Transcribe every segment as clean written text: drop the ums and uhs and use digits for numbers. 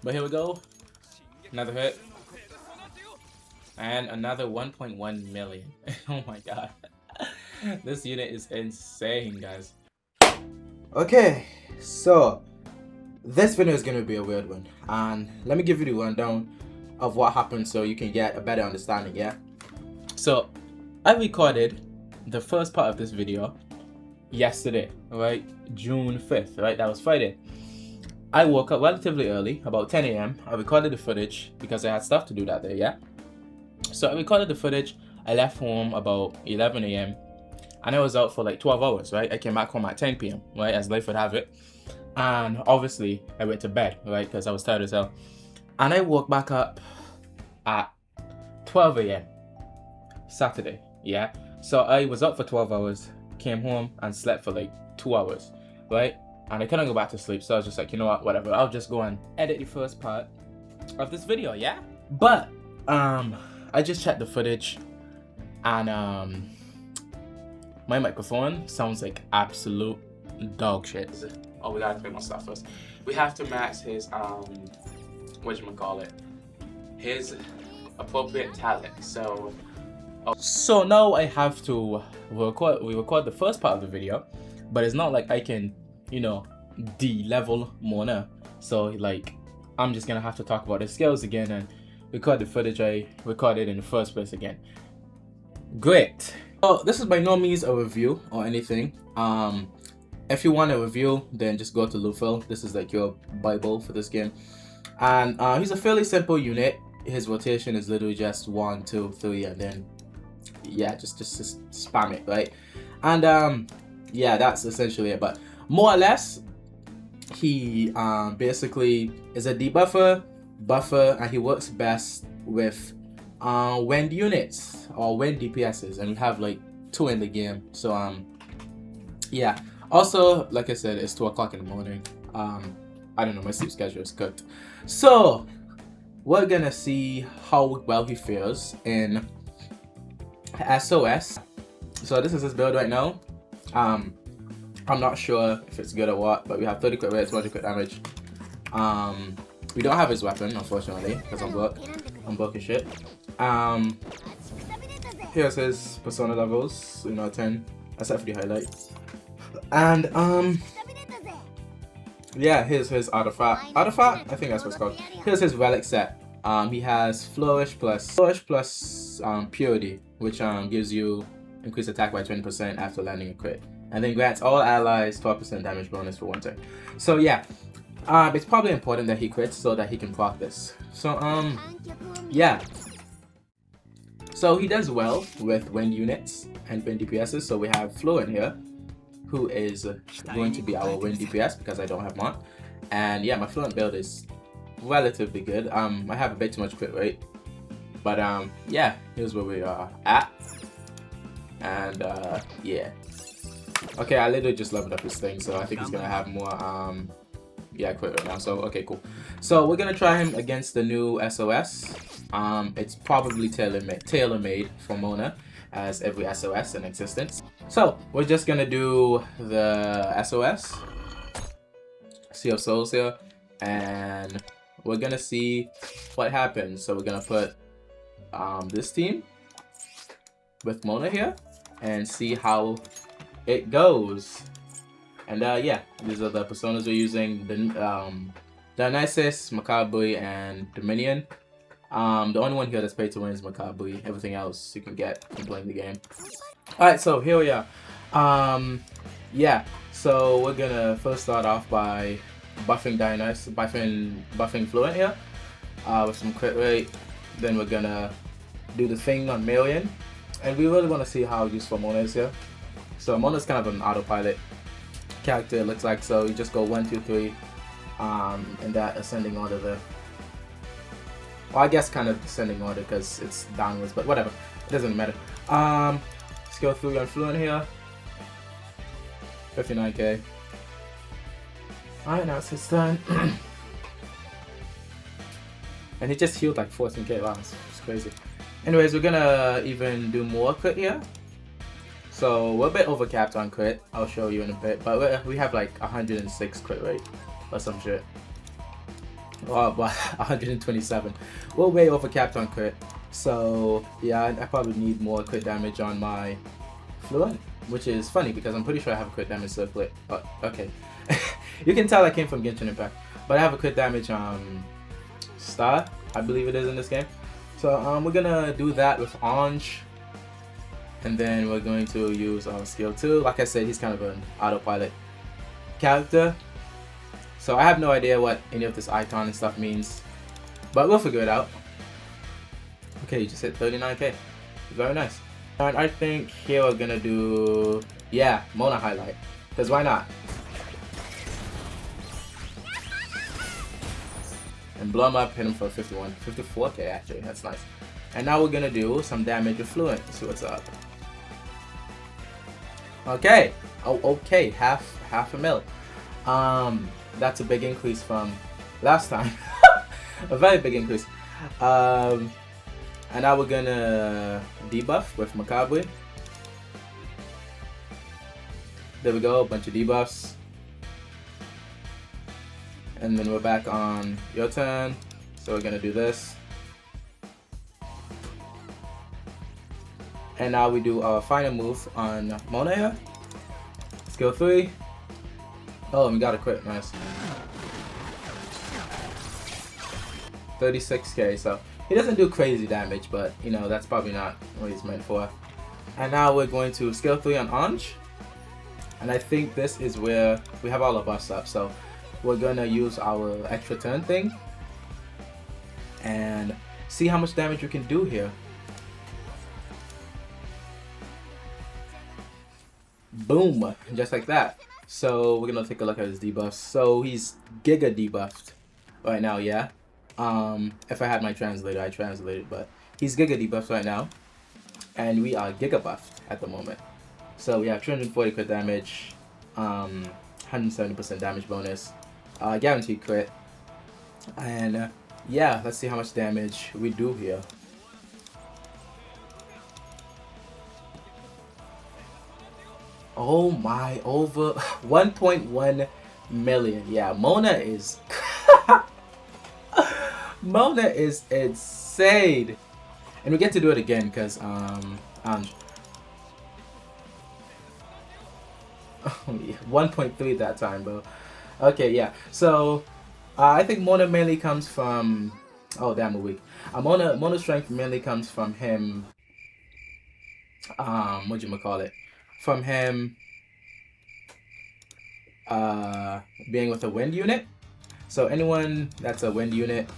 But here we go. Another hit. And another 1.1 million. Oh my god. This unit is insane, guys. Okay, so this video is going to be a weird one. And let me give you the rundown of what happened so you can get a better understanding, yeah? So, I recorded the first part of this video yesterday, right? June 5th, right? That was Friday. I woke up relatively early, about 10 a.m. I recorded the footage because I had stuff to do that day, yeah? So I recorded the footage. I left home about 11 a.m. and I was out for like 12 hours, right? I came back home at 10 p.m., right? As life would have it. And obviously, I went to bed, right? Because I was tired as hell. And I woke back up at 12 a.m. Saturday, yeah? So I was up for 12 hours, came home and slept for like 2 hours, right? And I couldn't go back to sleep, so I was just like, you know what, whatever. I'll just go and edit the first part of this video, yeah? But, I just checked the footage and my microphone sounds like absolute dog shit. Oh, we gotta click on stuff first. We have to max his whatchamacallit, his appropriate talent. So now I have to record the first part of the video, but it's not like I can, you know, de-level Mona. So like I'm just gonna have to talk about the skills again and record the footage I recorded in the first place again. Great. So this is by no means a review or anything. If you want a review, then just go to Lufel. This is like your bible for this game. And he's a fairly simple unit. His rotation is literally just 1, 2, 3, and then yeah, just spam it, right? And yeah, that's essentially it. But more or less, he basically is a debuffer, buffer, and he works best with wind units or wind DPSs, and we have like 2 in the game. So yeah. Also, like I said, it's 2 o'clock in the morning. I don't know, my sleep schedule is cooked. So we're gonna see how well he fares in SOS. So this is his build right now. I'm not sure if it's good or what, but we have 30 crit rate, 200 crit damage. We don't have his weapon, unfortunately, because I'm broke as shit. Here's his persona levels, 10, except for the highlights. And yeah, here's his artifact. I think that's what it's called. Here's his relic set. He has flourish plus purity, which gives you increased attack by 20% after landing a crit, and then grants all allies 12% damage bonus for 1 turn. So yeah, it's probably important that he crits so that he can proc this. So yeah. So he does well with wind units and wind DPSs. So we have Flo in here, who is going to be our wind DPS because I don't have Mont. And yeah, my fluent build is relatively good. I have a bit too much crit rate, but yeah, here's where we are at. And yeah, okay, I literally just leveled up his thing, so I think he's gonna have more yeah, crit right now. So okay, cool. So we're gonna try him against the new SOS. It's probably tailor-made for Mona, as every SOS in existence. So we're just gonna do the SOS, Sea of Souls here, and we're gonna see what happens. So we're gonna put this team with Mona here and see how it goes. And yeah, these are the personas we're using: the Dionysus, Macabui, and Dominion. The only one here that's paid to win is Macabui. Everything else you can get from playing the game. Alright, so here we are. Yeah, so we're gonna first start off by buffing Dionysus, buffing Fluent here with some crit rate. Then we're gonna do the thing on Million, and we really want to see how useful Mona is here. So Mona's kind of an autopilot character, it looks like. So you just go 1, 2, 3 in that ascending order there. Well, I guess kind of descending order because it's downwards, but whatever, it doesn't matter. Let's go through on Fluent here. 59k. Alright, now it's his turn. And he just healed like 14k. Wow, it's crazy. Anyways, we're gonna even do more crit here. So we're a bit overcapped on crit. I'll show you in a bit, but we have like 106 crit rate or some shit. Well, 127. We're way over capped on crit. So yeah, I probably need more crit damage on my Fluent, which is funny because I'm pretty sure I have a crit damage circlet. Okay. You can tell I came from Genshin Impact, but I have a crit damage Star, I believe it is in this game. So we're gonna do that with Orange, and then we're going to use our skill 2. Like I said, he's kind of an autopilot character, so I have no idea what any of this icon and stuff means, but we'll figure it out. Okay, you just hit 39k. Very nice. And I think here we're gonna do, yeah, Mona highlight, because why not? And blow him up, hit him for 54k actually, that's nice. And now we're gonna do some damage with Fluent, see what's up. Okay, oh okay, half a mil. That's a big increase from last time. A very big increase. And now we're gonna debuff with Macabre. There we go, a bunch of debuffs. And then we're back on your turn. So we're gonna do this. And now we do our final move on Mona here. Skill 3. Oh, and we got a crit, nice. 36k, so he doesn't do crazy damage, but you know, that's probably not what he's meant for. And now we're going to skill 3 on Anj. And I think this is where we have all our buffs up, so we're gonna use our extra turn thing and see how much damage we can do here. Boom, just like that. So we're gonna take a look at his debuffs. So he's giga debuffed right now, yeah. If I had my translator, I translated, but he's giga debuffed right now, and we are giga buffed at the moment. So we have 240 crit damage, 170% damage bonus, guaranteed crit, and yeah, let's see how much damage we do here. Oh my, over 1.1 million. Yeah, Mona is Mona is insane. And we get to do it again because 1.3 that time, bro. Okay, yeah. So I think Mona mainly comes from, oh damn, a weak. Mona's strength mainly comes from him. Whatchamacallit? From him being with a wind unit. So anyone that's a wind unit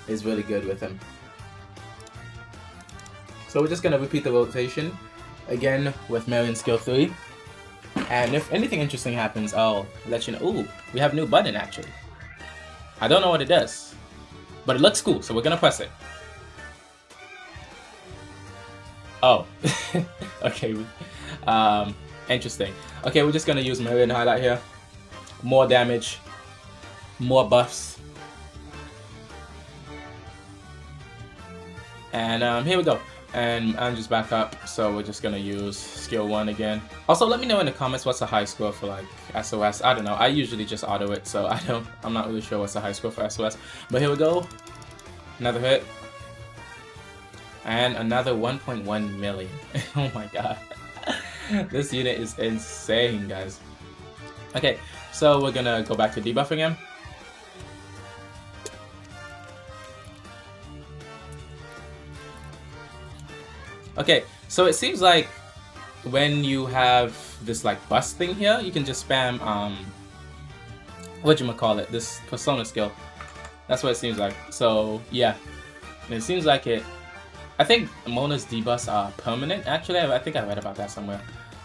is really good with him. So we're just gonna repeat the rotation again with Marion skill 3. And if anything interesting happens, I'll let you know. Ooh, we have a new button actually. I don't know what it does, but it looks cool, so we're gonna press it. Oh, okay. Interesting. Okay, we're just gonna use Marion highlight here. More damage, more buffs, and here we go. And I'm just back up, so we're just gonna use skill 1 again. Also, let me know in the comments what's the high score for like SOS. I don't know. I usually just auto it, so I'm not really sure what's the high score for SOS. But here we go. Another hit. And another 1.1 million. Oh my god. This unit is insane, guys. Okay, so we're gonna go back to debuffing him. Okay, so it seems like when you have this like bust thing here, you can just spam whatchamacallit, this persona skill. That's what it seems like. So yeah, and it seems like it. I think Mona's debuffs are permanent. Actually, I think I read about that somewhere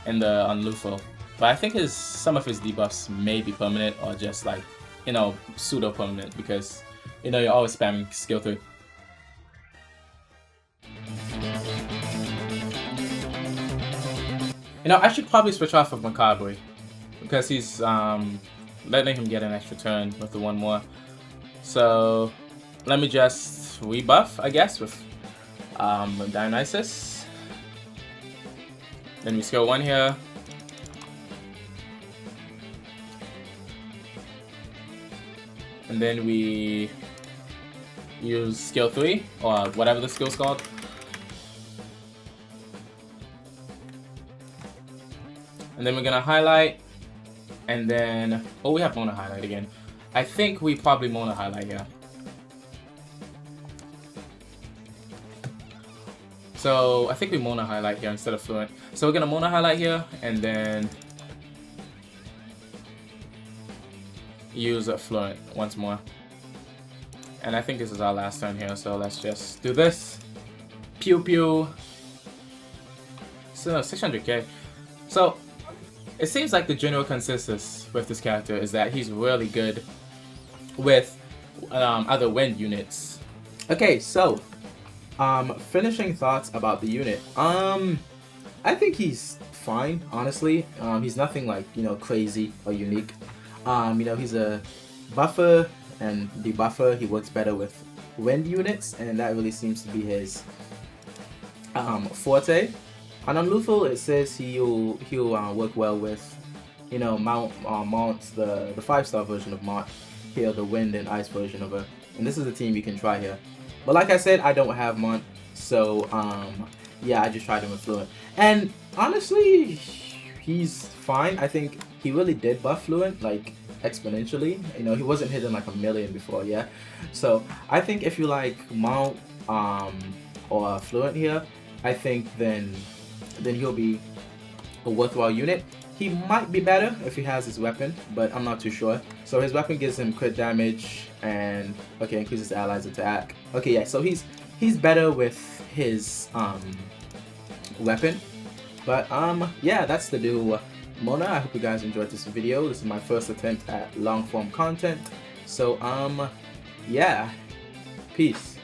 on Lufo. But I think some of his debuffs may be permanent or just like, you know, pseudo permanent, because you know you're always spamming skill 3. You know, I should probably switch off of Macabre because he's letting him get an extra turn with the one more. So let me just rebuff, I guess, with Dionysus. Then we skill 1 here. And then we use skill 3 or whatever the skill's called. And then we're gonna highlight, and then we have mono highlight again. I think we probably mono highlight here. So I think we mono highlight here instead of fluent. So we're gonna mono highlight here and then use a fluent once more. And I think this is our last turn here, so let's just do this. Pew pew. So 600k. So it seems like the general consensus with this character is that he's really good with other wind units. Okay, so finishing thoughts about the unit. I think he's fine, honestly. He's nothing like, you know, crazy or unique. You know, he's a buffer and debuffer. He works better with wind units, and that really seems to be his forte. And on lethal, it says he'll work well with, you know, Mont, the 5-star version of Mont, here the wind and ice version of her. And this is a team you can try here. But like I said, I don't have Mont, so yeah, I just tried him with Fluent. And honestly, he's fine. I think he really did buff Fluent, like exponentially. You know, he wasn't hitting like 1 million before, yeah. So I think if you like Mount or Fluent here, I think then he'll be a worthwhile unit. He might be better if he has his weapon, but I'm not too sure. So his weapon gives him crit damage and okay, increases allies attack. Okay, yeah, so he's better with his weapon. But yeah, that's the new Mona. I hope you guys enjoyed this video. This is my first attempt at long form content. So yeah, peace.